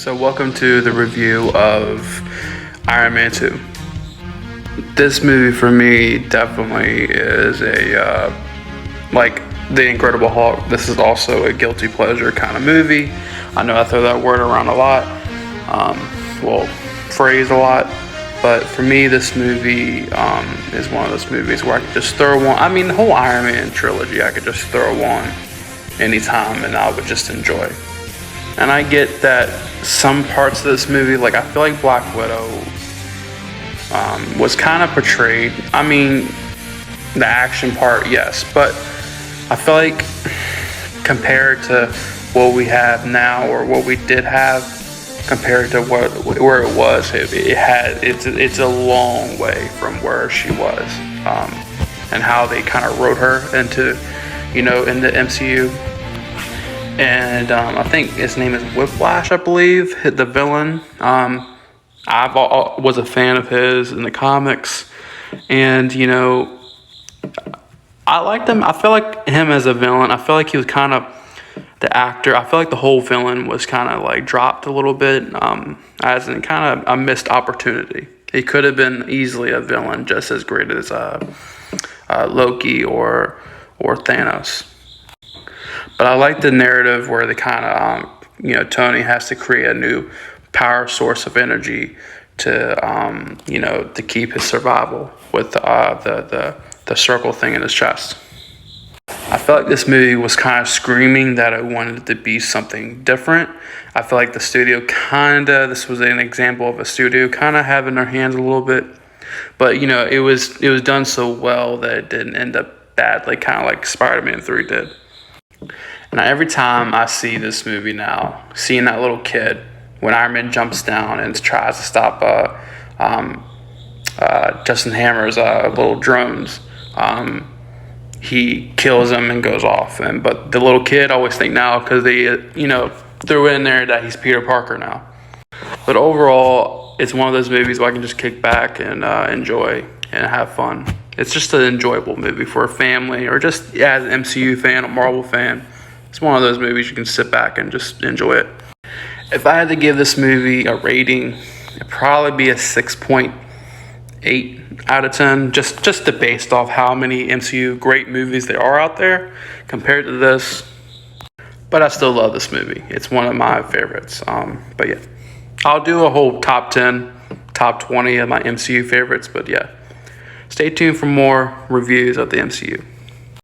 So welcome to the review of Iron Man 2. This movie for me definitely is like The Incredible Hulk. This is also a guilty pleasure kind of movie. I know I throw that word around a lot, phrase a lot, but for me this movie is one of those movies where I could just throw one. I mean, the whole Iron Man trilogy I could just throw on anytime and I would just enjoy. And I get that some parts of this movie, like I feel like Black Widow was kind of portrayed. I mean, the action part, yes, but I feel like compared to what we have now or what we did have, compared to where it was, it's a long way from where she was, and how they kind of wrote her into, in the MCU. And I think his name is Whiplash, I believe, the villain. I was a fan of his in the comics, and I liked him. I feel like him as a villain. I feel like he was kind of the actor. I feel like the whole villain was kind of like dropped a little bit, as in kind of a missed opportunity. He could have been easily a villain just as great as Loki or Thanos. But I like the narrative where they kind of, Tony has to create a new power source of energy to, to keep his survival with the circle thing in his chest. I feel like this movie was kind of screaming that it wanted to be something different. I feel like the studio this was an example of a studio kind of having their hands a little bit. But, it was done so well that it didn't end up badly, kind of like Spider-Man 3 did. And every time I see this movie now, seeing that little kid, when Iron Man jumps down and tries to stop Justin Hammer's little drones, he kills him and goes off. But the little kid, I always think now, because they, threw in there that he's Peter Parker now. But overall, it's one of those movies where I can just kick back and enjoy and have fun. It's just an enjoyable movie for a family or just as an MCU fan, a Marvel fan. It's one of those movies you can sit back and just enjoy it. If I had to give this movie a rating, it'd probably be a 6.8 out of 10, just based off how many MCU great movies there are out there compared to this. But I still love this movie. It's one of my favorites. But yeah, I'll do a whole top 10, top 20 of my MCU favorites. But yeah, stay tuned for more reviews of the MCU.